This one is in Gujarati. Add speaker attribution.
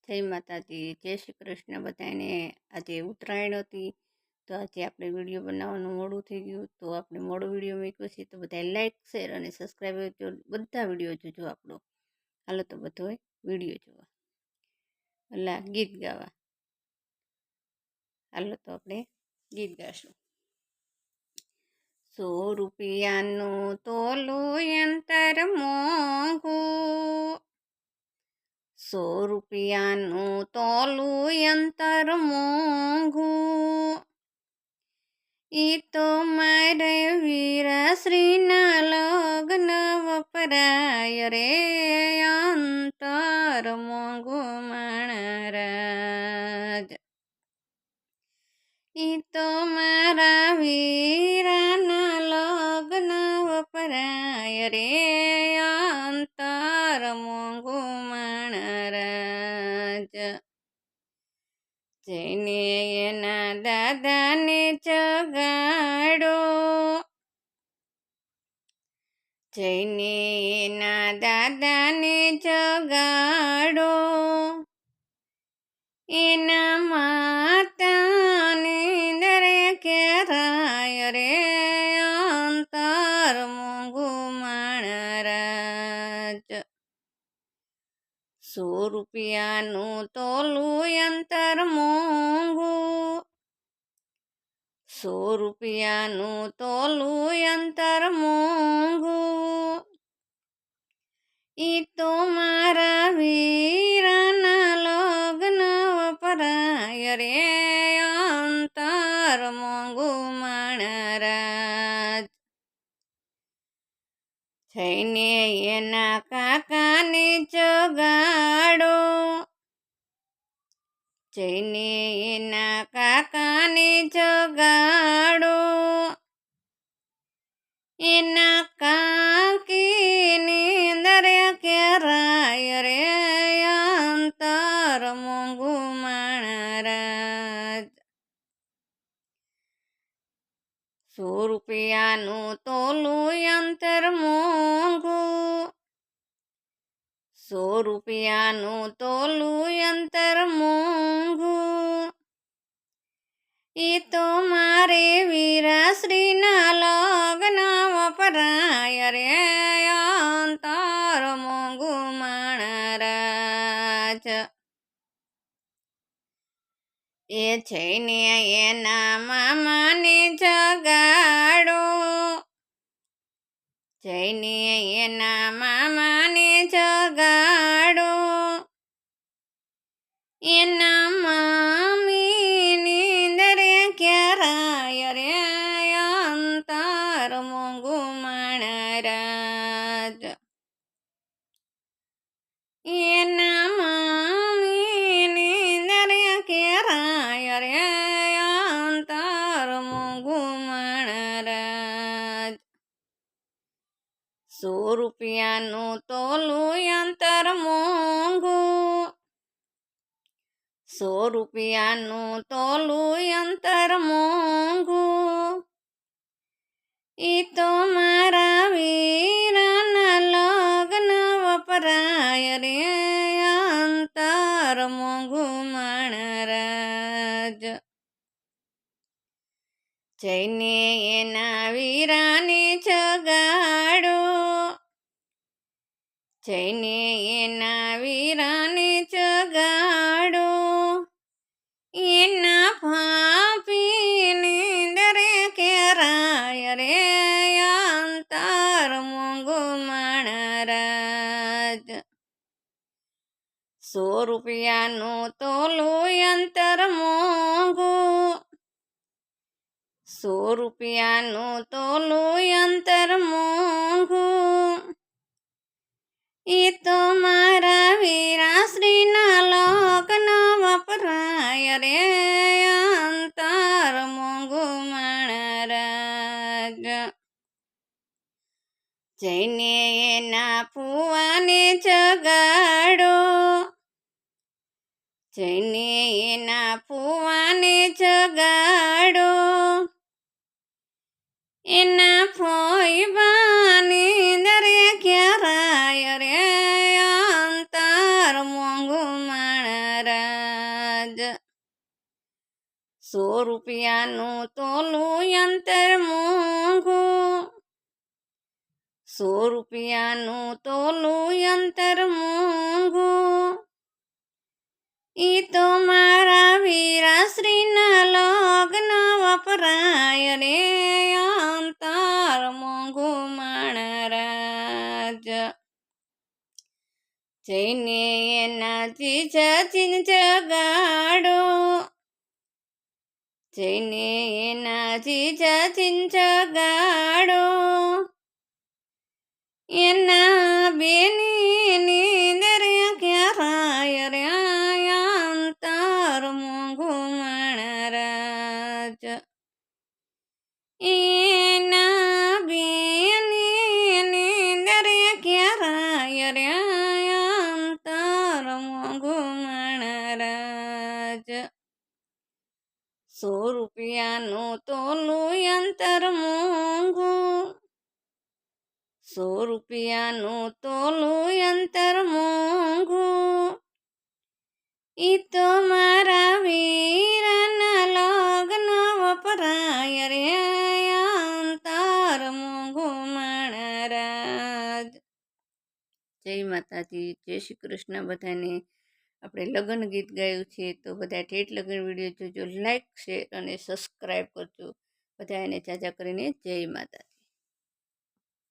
Speaker 1: જય માતાજી, જય શ્રી કૃષ્ણ બધાને। આજે ઉત્તરાયણ હતી તો આજે આપણે વિડીયો બનાવવાનું મોડું થઈ ગયું, તો આપણે મોડો વિડીયો મૂક્યો છે, તો બધા લાઈક શેર અને સબસ્ક્રાઈબ બધા વિડીયો જોજો આપણો। હાલો તો બધો વિડીયો જોવા, ઓલા ગીત ગાવા। હાલો તો આપણે ગીત ગાશું। 100 રૂપિયાનું તોલું યંતર મોંઘું, 100 રૂપિયાનું તોલું યંતર મોંઘું, ઈ તો મારે વીરાશ્રીના લગ્ન વપરાય રે, યંતર મોંઘું માણરાજ, ઈ તો મારા વીરાના લગ્ન વપરાય રે, યંતર મોંઘું માણરાજ। જઈને એના દાદાને જગાડો, જઈને એના દાદાને જગાડો, એના માતાને દરે કેરાય રે, યંતર મોંઘું માણરાજ। 100 રૂપિયાનું તોલું યંતર મોંઘું, 100 રૂપિયાનું તોલું યંતર મોંઘું, ઈ તો મારા વીરાના લગ્ન વપરાય રે, યંતર મોંઘું માણરાજ। જઈને એના કાકાને જગાડો, જઈને એના કાકાને જગાડો, એના કાકીની દરે કેરાય રે, યંતર મોંઘું માણરાજ। 100 રૂપિયાનું તોલું યંતર મોંઘું, 100 રૂપિયાનું તોલું યંતર મોંઘું, ઈ તો મારે વીરાશ્રીના લગ્ન વપરાય રે, યંતર મોંઘું માણરાજ। એ જઈને એના મામાને જગાડો, જઈને એના મામાને જગાડો, એના મામીની દરે કેરાય રે, યંતર મોંઘું માણરાજ। એના મામીની દરે કેરાય રે, યંતર મોંઘું માણરાજ। 100 રૂપિયાનું તોલું યંતર મોંઘું, 100 રૂપિયાનું તોલું યંતર મોંઘું, ઈ તો મારા વીરાના લગ્ન વપરાય રે, યંતર મોંઘું માણરાજ। જઈને એના વીરાને જગાડો, જઈને એના વીરાને જગાડો, એના ભાભીની દરે કેરાય રે, યંતર મોંઘું માણરાજ। 100 રૂપિયાનું તોલું યંતર મોંઘું, 100 રૂપિયાનું તોલું યંતર મોંઘું, ઈ તો મારા વીરાશ્રીના લગ્ન વપરાય રે, યંતર મોંઘું માણરાજ। જઈને એના ફુવાને જગાડો, જઈને એના ફુવાને જગાડો, એના ફોઈબાની દરે કેરાય રે, યંતર મોંઘું માણરાજ। જ 100 રૂપિયાનું તોલું યંતર મોંઘું 100 રૂપિયાનું તોલું યંતર મોંઘું ઈ તો મારા વીરાશ્રીના લગ્ન વપરાય રે અંતર મોંઘું માણરાજ જઈને એના જીજા ચીંચ ગાડો જઈને એના જીજા ચીંચ ગાડો એના બેની નીંદર ક્યાં રે અંતર મોંઘું માણરાજ એના બેની નીંદર ક્યાં રે અંતર મોંઘું માણરાજ 100 રૂપિયાનું તોલું યંતર મોંઘું 100 રૂપિયાનું તોલું યંતર મોંઘું ઈ તો મારા વીરના લગ્ન વપરાય રે અંતર મોંઘું માણરાજ જય માતાજી જય શ્રી કૃષ્ણ બધાને આપણે લગ્ન ગીત ગાયું છે તો બધા ઠેઠ લગ્ન વિડીયો જોજો લાઈક શેર અને સબસ્ક્રાઈબ કરજો બધાને ચાચા કરીને જય માતા